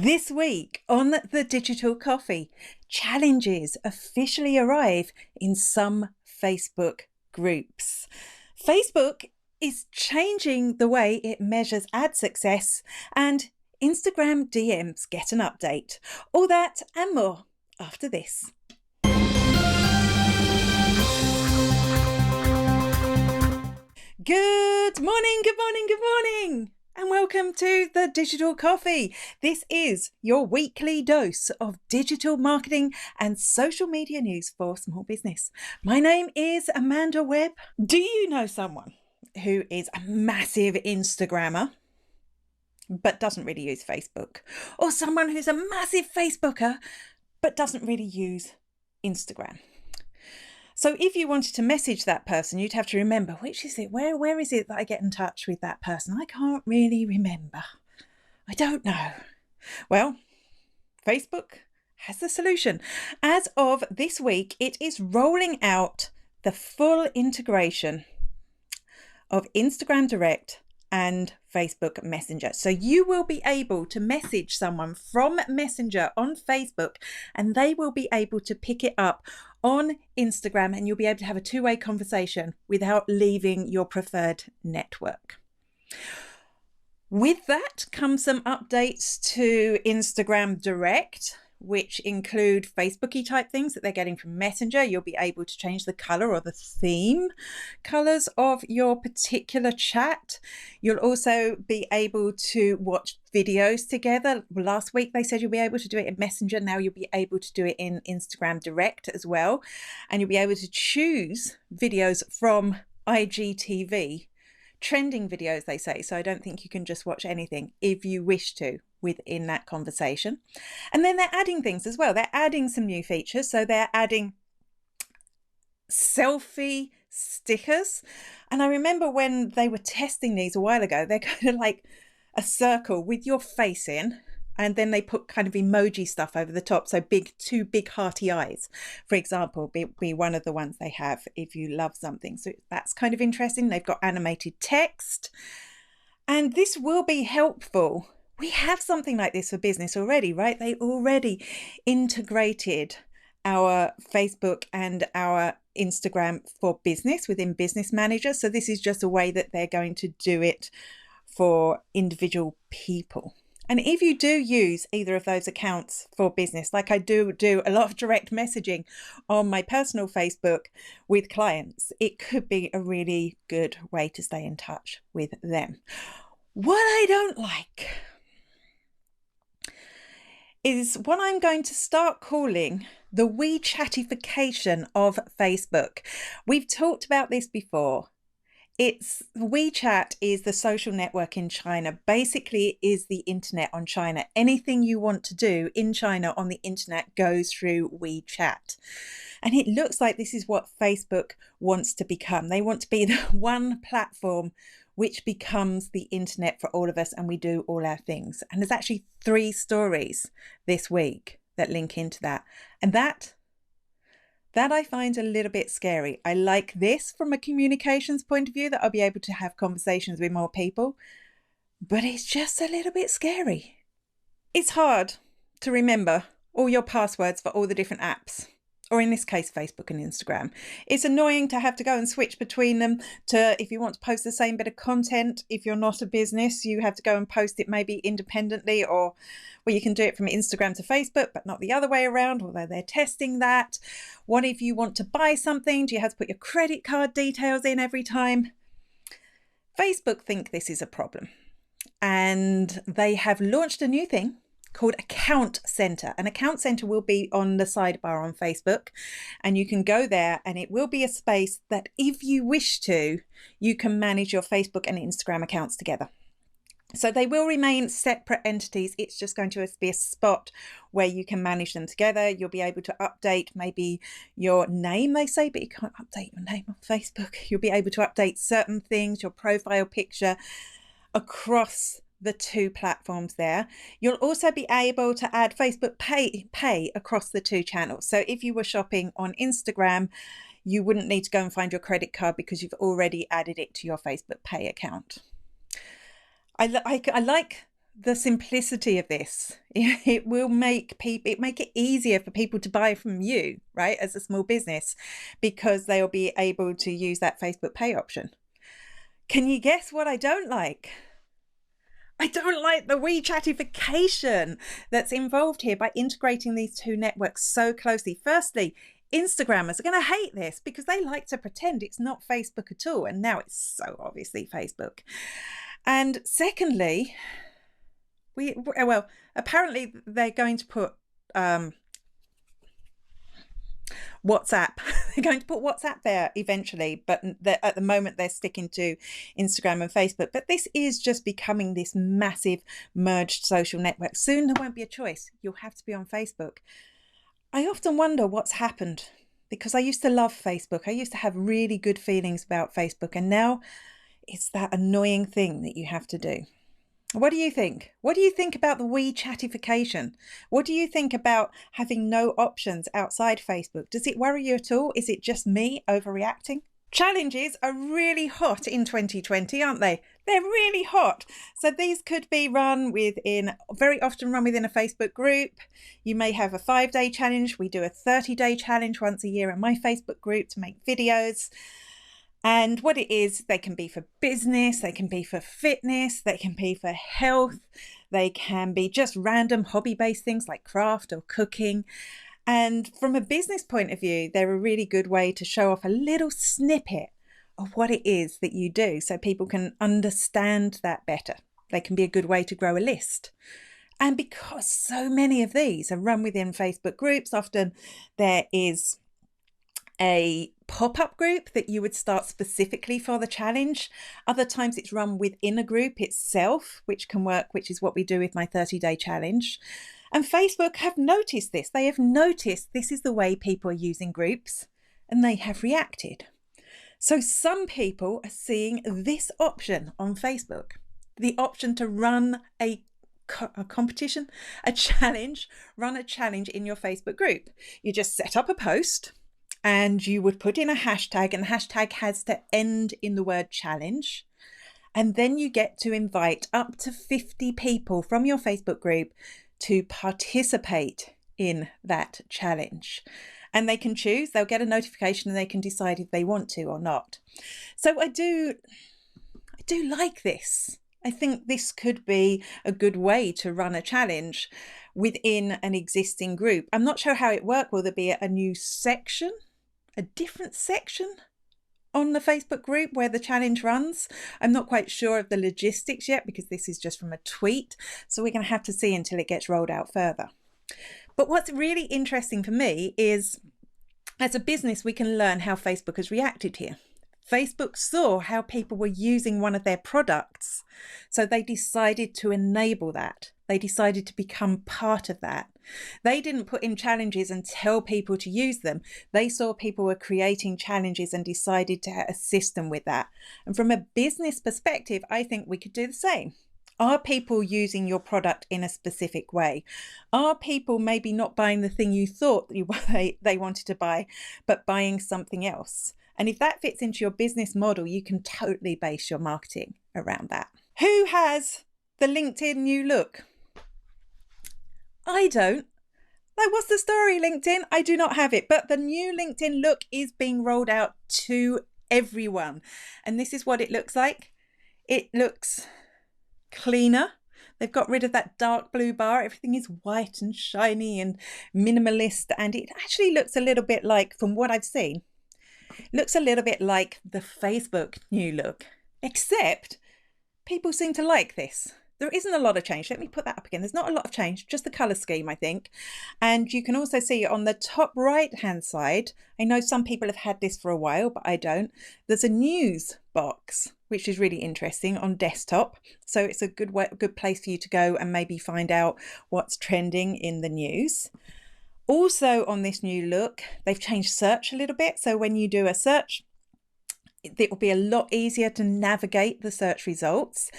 This week on the Digital Coffee, challenges officially arrive in some Facebook groups. Facebook is changing the way it measures ad success, and Instagram DMs get an update. All that and more after this. Good morning, good morning, good morning. And welcome to the Digital Coffee. This is your weekly dose of digital marketing and social media news for small business. My name is Amanda Webb. Do you know someone who is a massive Instagrammer but doesn't really use Facebook? Or someone who's a massive Facebooker but doesn't really use Instagram? So if you wanted to message that person, you'd have to remember, which is it? Where is it that I get in touch with that person? I can't really remember. I don't know. Well, Facebook has the solution. As of this week, it is rolling out the full integration of Instagram Direct and Facebook Messenger. So you will be able to message someone from Messenger on Facebook and they will be able to pick it up on Instagram, and you'll be able to have a two-way conversation without leaving your preferred network. With that comes some updates to Instagram Direct, which include Facebooky type things that they're getting from Messenger. You'll be able to change the color or the theme colors of your particular chat. You'll also be able to watch videos together. Last week they said you'll be able to do it in Messenger. Now you'll be able to do it in Instagram Direct as well. And you'll be able to choose videos from IGTV. Trending videos, they say. So I don't think you can just watch anything if you wish to within that conversation. And then they're adding things as well. They're adding some new features. So they're adding selfie stickers. And I remember when they were testing these a while ago, they're kind of like a circle with your face in, and then they put kind of emoji stuff over the top. So two big hearty eyes, for example, be one of the ones they have if you love something. So that's kind of interesting. They've got animated text, and this will be helpful. We have something like this for business already, right? They already integrated our Facebook and our Instagram for business within Business Manager. So this is just a way that they're going to do it for individual people. And if you do use either of those accounts for business, like I do a lot of direct messaging on my personal Facebook with clients, it could be a really good way to stay in touch with them. What I don't like is what I'm going to start calling the WeChatification of Facebook. We've talked about this before. WeChat is the social network in China. Basically, it is the internet on China. Anything you want to do in China on the internet goes through WeChat. And it looks like this is what Facebook wants to become. They want to be the one platform which becomes the internet for all of us, and we do all our things. And there's actually 3 stories this week that link into that. And that I find a little bit scary. I like this from a communications point of view, that I'll be able to have conversations with more people, but it's just a little bit scary. It's hard to remember all your passwords for all the different apps, or in this case, Facebook and Instagram. It's annoying to have to go and switch between them if you want to post the same bit of content. If you're not a business, you have to go and post it maybe independently, or you can do it from Instagram to Facebook, but not the other way around, although they're testing that. What if you want to buy something? Do you have to put your credit card details in every time? Facebook think this is a problem, and they have launched a new thing called Account Center. An Account Center will be on the sidebar on Facebook, and you can go there, and it will be a space that, if you wish to, you can manage your Facebook and Instagram accounts together. So they will remain separate entities. It's just going to be a spot where you can manage them together. You'll be able to update maybe your name, they say, but you can't update your name on Facebook. You'll be able to update certain things, your profile picture, across the 2 platforms there. You'll also be able to add Facebook Pay across the 2 channels. So if you were shopping on Instagram, you wouldn't need to go and find your credit card because you've already added it to your Facebook Pay account. I like the simplicity of this. It will make it easier for people to buy from you, right, as a small business, because they'll be able to use that Facebook Pay option. Can you guess what I don't like? I don't like the WeChatification that's involved here by integrating these two networks so closely. Firstly, Instagrammers are going to hate this because they like to pretend it's not Facebook at all. And now it's so obviously Facebook. And secondly, apparently they're going to put WhatsApp. They're going to put WhatsApp there eventually, but at the moment they're sticking to Instagram and Facebook. But this is just becoming this massive merged social network. Soon there won't be a choice. You'll have to be on Facebook. I often wonder what's happened, because I used to love Facebook. I used to have really good feelings about Facebook, and now it's that annoying thing that you have to do. What do you think? What do you think about the WeChatification? What do you think about having no options outside Facebook? Does it worry you at all? Is it just me overreacting? Challenges are really hot in 2020, aren't they? They're really hot. So these could be very often run within a Facebook group. You may have a 5-day challenge. We do a 30-day challenge once a year in my Facebook group to make videos. And what it is, they can be for business, they can be for fitness, they can be for health, they can be just random hobby-based things like craft or cooking. And from a business point of view, they're a really good way to show off a little snippet of what it is that you do so people can understand that better. They can be a good way to grow a list. And because so many of these are run within Facebook groups, often there is a pop-up group that you would start specifically for the challenge. Other times it's run within a group itself, which can work, which is what we do with my 30-day challenge. And Facebook have noticed this. They have noticed this is the way people are using groups, and they have reacted. So some people are seeing this option on Facebook, the option to run a competition, a challenge, run a challenge in your Facebook group. You just set up a post, and you would put in a hashtag, and the hashtag has to end in the word challenge. And then you get to invite up to 50 people from your Facebook group to participate in that challenge. And they can choose, they'll get a notification, and they can decide if they want to or not. So I do like this. I think this could be a good way to run a challenge within an existing group. I'm not sure how it works. Will there be a new section? A different section on the Facebook group where the challenge runs? I'm not quite sure of the logistics yet, because this is just from a tweet. So we're going to have to see until it gets rolled out further. But what's really interesting for me is, as a business, we can learn how Facebook has reacted here. Facebook saw how people were using one of their products, so they decided to enable that. They decided to become part of that. They didn't put in challenges and tell people to use them. They saw people were creating challenges and decided to assist them with that. And from a business perspective, I think we could do the same. Are people using your product in a specific way? Are people maybe not buying the thing you thought they wanted to buy, but buying something else? And if that fits into your business model, you can totally base your marketing around that. Who has the LinkedIn new look? I don't. Like, what's the story, LinkedIn? I do not have it, but the new LinkedIn look is being rolled out to everyone. And this is what it looks like. It looks cleaner. They've got rid of that dark blue bar. Everything is white and shiny and minimalist. And it actually looks a little bit like, from what I've seen, looks a little bit like the Facebook new look, except people seem to like this. There isn't a lot of change. Let me put that up again. There's not a lot of change, just the color scheme, I think. And you can also see on the top right hand side, I know some people have had this for a while, but I don't. There's a news box, which is really interesting, on desktop. So it's a good place for you to go and maybe find out what's trending in the news. Also on this new look, they've changed search a little bit. So when you do a search, it will be a lot easier to navigate the search results.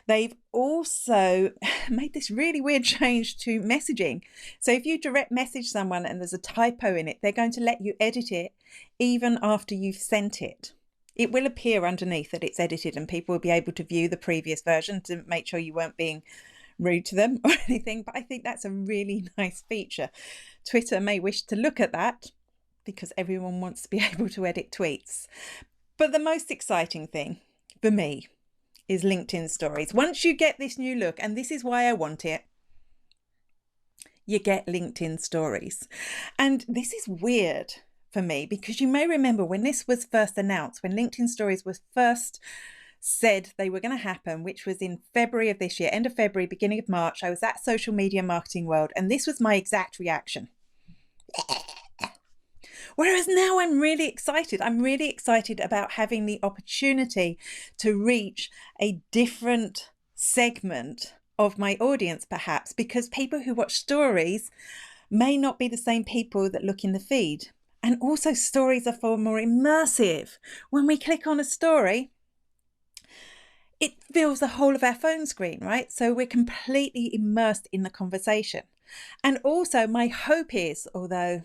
They've also made this really weird change to messaging. So if you direct message someone and there's a typo in it, they're going to let you edit it even after you've sent it. It will appear underneath that it's edited, and people will be able to view the previous version to make sure you weren't being rude to them or anything, but I think that's a really nice feature. Twitter may wish to look at that because everyone wants to be able to edit tweets. But the most exciting thing for me is LinkedIn stories. Once you get this new look, and this is why I want it, you get LinkedIn stories. And this is weird for me because you may remember when this was first announced, when LinkedIn stories was first said they were going to happen, which was in February of this year, end of February, beginning of March, I was at Social Media Marketing World, and this was my exact reaction. Whereas now I'm really excited. I'm really excited about having the opportunity to reach a different segment of my audience, perhaps, because people who watch stories may not be the same people that look in the feed. And also stories are far more immersive. When we click on a story, it fills the whole of our phone screen, right? So we're completely immersed in the conversation. And also my hope is, although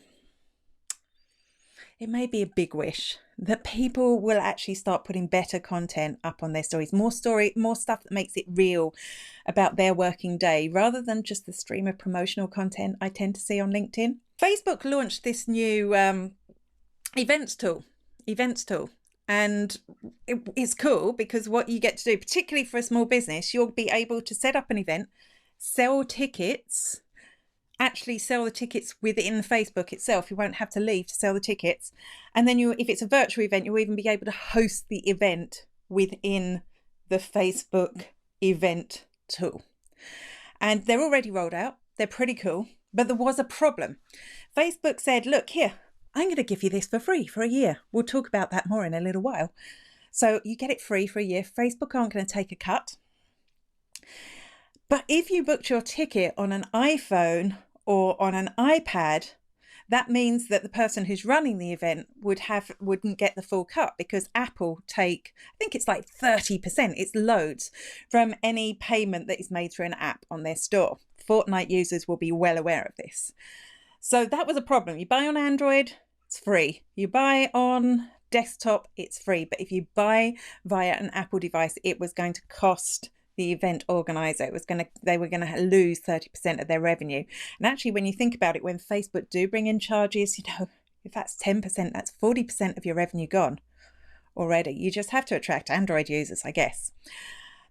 it may be a big wish, that people will actually start putting better content up on their stories, more stuff that makes it real about their working day, rather than just the stream of promotional content I tend to see on LinkedIn. Facebook launched this new events tool. And it's cool because what you get to do, particularly for a small business, you'll be able to set up an event, sell tickets, actually sell the tickets within Facebook itself. You won't have to leave to sell the tickets. And then if it's a virtual event, you'll even be able to host the event within the Facebook event tool. And they're already rolled out. They're pretty cool. But there was a problem. Facebook said, look, here, I'm going to give you this for free for a year. We'll talk about that more in a little while. So you get it free for a year. Facebook aren't going to take a cut. But if you booked your ticket on an iPhone or on an iPad, that means that the person who's running the event wouldn't get the full cut, because Apple take, I think it's like 30%, it's loads, from any payment that is made through an app on their store. Fortnite users will be well aware of this. So that was a problem. You buy on Android, it's free. You buy on desktop, it's free. But if you buy via an Apple device, it was going to cost the event organizer. They were going to lose 30% of their revenue. And actually, when you think about it, when Facebook do bring in charges, if that's 10%, that's 40% of your revenue gone already. You just have to attract Android users, I guess.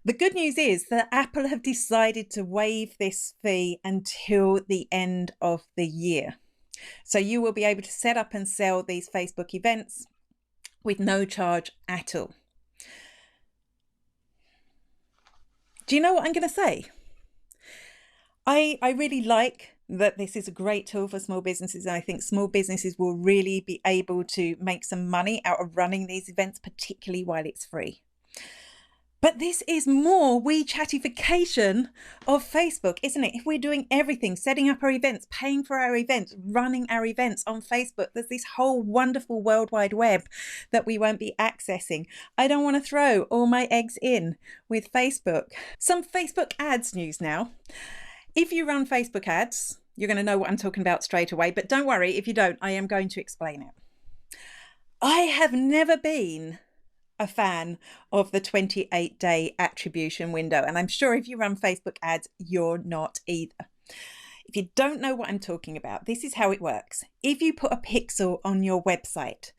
The good news is that Apple have decided to waive this fee until the end of the year. So you will be able to set up and sell these Facebook events with no charge at all. Do you know what I'm going to say? I really like that this is a great tool for small businesses. And I think small businesses will really be able to make some money out of running these events, particularly while it's free. But this is more WeChatification of Facebook, isn't it? If we're doing everything, setting up our events, paying for our events, running our events on Facebook, there's this whole wonderful World Wide Web that we won't be accessing. I don't want to throw all my eggs in with Facebook. Some Facebook ads news now. If you run Facebook ads, you're going to know what I'm talking about straight away. But don't worry, if you don't, I am going to explain it. I have never been a fan of the 28-day attribution window. And I'm sure if you run Facebook ads, you're not either. If you don't know what I'm talking about, this is how it works. If you put a pixel on your website,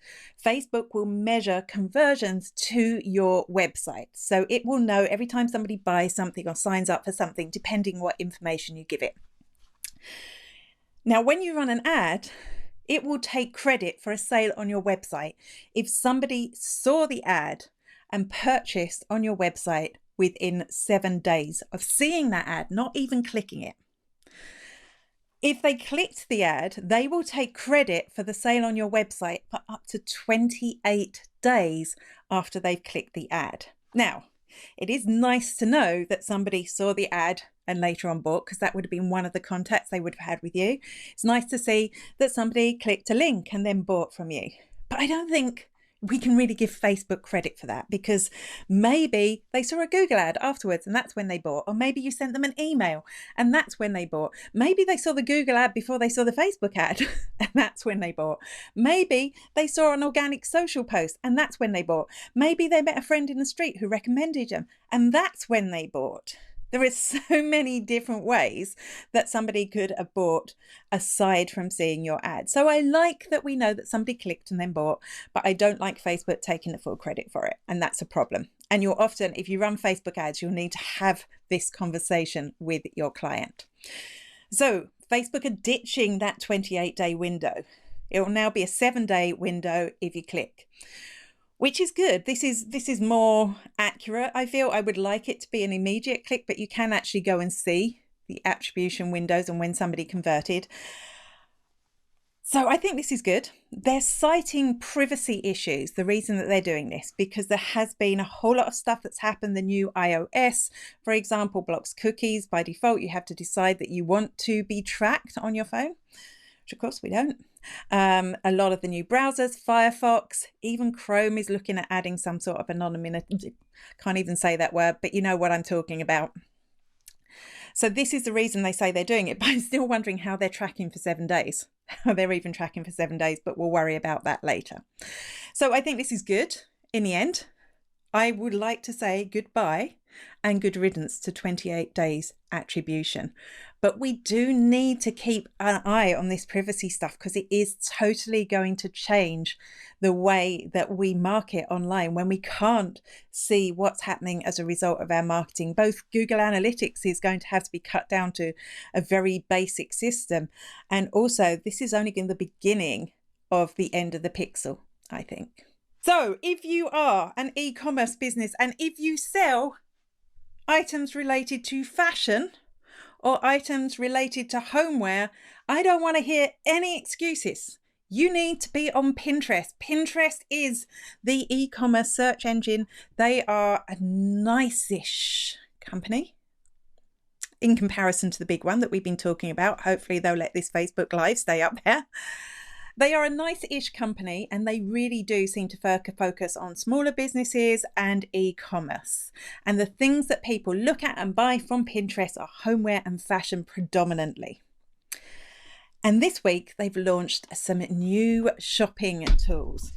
Facebook will measure conversions to your website. So it will know every time somebody buys something or signs up for something, depending what information you give it. Now, when you run an ad, it will take credit for a sale on your website if somebody saw the ad and purchased on your website within 7 days of seeing that ad, not even clicking it. If they clicked the ad, they will take credit for the sale on your website for up to 28 days after they've clicked the ad. Now, it is nice to know that somebody saw the ad and later on bought, because that would have been one of the contacts they would have had with you. It's nice to see that somebody clicked a link and then bought from you. But I don't think we can really give Facebook credit for that, because maybe they saw a Google ad afterwards and that's when they bought. Or maybe you sent them an email and that's when they bought. Maybe they saw the Google ad before they saw the Facebook ad and that's when they bought. Maybe they saw an organic social post and that's when they bought. Maybe they met a friend in the street who recommended them and that's when they bought. There are so many different ways that somebody could have bought aside from seeing your ad. So I like that we know that somebody clicked and then bought, but I don't like Facebook taking the full credit for it. And that's a problem. And you'll often, if you run Facebook ads, you'll need to have this conversation with your client. So Facebook are ditching that 28-day window. It will now be a 7-day window if you click, which is good. This is more accurate. I feel I would like it to be an immediate click, but you can actually go and see the attribution windows and when somebody converted. So I think this is good. They're citing privacy issues, the reason that they're doing this, because there has been a whole lot of stuff that's happened. The new iOS, for example, blocks cookies. By default, you have to decide that you want to be tracked on your phone, which of course we don't. A lot of the new browsers, Firefox, even Chrome is looking at adding some sort of anonymity. Can't even say that word, but you know what I'm talking about. So this is the reason they say they're doing it, but I'm still wondering how they're tracking for 7 days. How they're even tracking for 7 days, but we'll worry about that later. So I think this is good in the end. I would like to say goodbye and good riddance to 28 days attribution. But we do need to keep an eye on this privacy stuff because it is totally going to change the way that we market online when we can't see what's happening as a result of our marketing. Both Google Analytics is going to have to be cut down to a very basic system. And also, this is only in the beginning of the end of the pixel, I think. So if you are an e-commerce business and if you sell items related to fashion or items related to homeware, I don't want to hear any excuses. You need to be on Pinterest. Pinterest is the e-commerce search engine. They are a nice-ish company in comparison to the big one that we've been talking about. Hopefully they'll let this Facebook Live stay up there. They are a nice-ish company and they really do seem to focus on smaller businesses and e-commerce. And the things that people look at and buy from Pinterest are homeware and fashion predominantly. And this week they've launched some new shopping tools.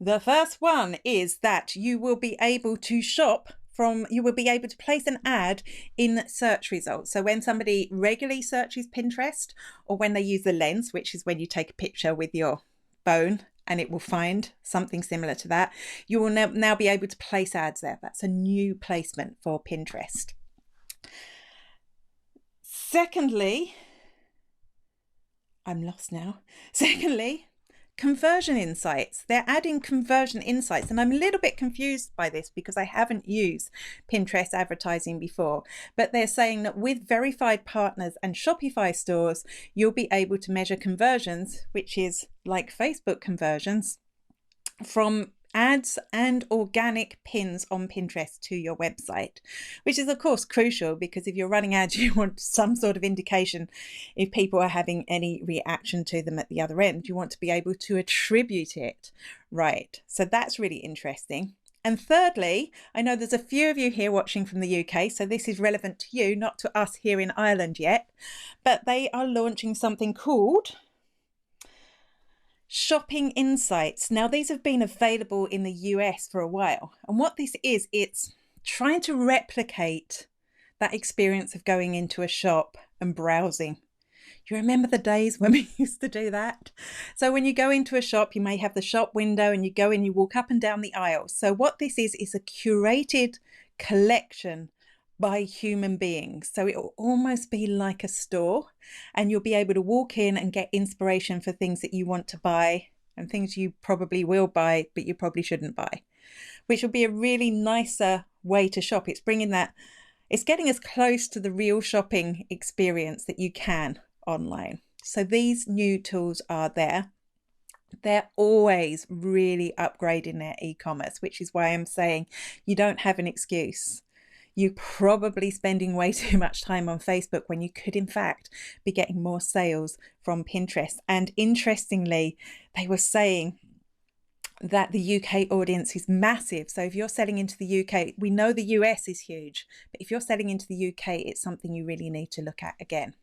The first one is that you will be able to you will be able to place an ad in search results. So when somebody regularly searches Pinterest or when they use the lens, which is when you take a picture with your phone and it will find something similar to that, you will now be able to place ads there. That's a new placement for Pinterest. Secondly, I'm lost now. Secondly, conversion insights. They're adding conversion insights, and I'm a little bit confused by this because I haven't used Pinterest advertising before, but they're saying that with verified partners and Shopify stores, you'll be able to measure conversions, which is like Facebook conversions, from ads and organic pins on Pinterest to your website, which is of course crucial because if you're running ads, you want some sort of indication if people are having any reaction to them at the other end. You want to be able to attribute it right. So that's really interesting. And thirdly, I know there's a few of you here watching from the UK, so this is relevant to you, not to us here in Ireland yet, but they are launching something called Shopping Insights. Now, these have been available in the US for a while. And what this is, it's trying to replicate that experience of going into a shop and browsing. You remember the days when we used to do that? So when you go into a shop, you may have the shop window and you go in, you walk up and down the aisles. So what this is a curated collection by human beings. So it will almost be like a store and you'll be able to walk in and get inspiration for things that you want to buy and things you probably will buy, but you probably shouldn't buy, which will be a really nicer way to shop. It's getting as close to the real shopping experience that you can online. So these new tools are there. They're always really upgrading their e-commerce, which is why I'm saying you don't have an excuse. You're probably spending way too much time on Facebook when you could, in fact, be getting more sales from Pinterest. And interestingly, they were saying that the UK audience is massive. So if you're selling into the UK, we know the US is huge, but if you're selling into the UK, it's something you really need to look at again.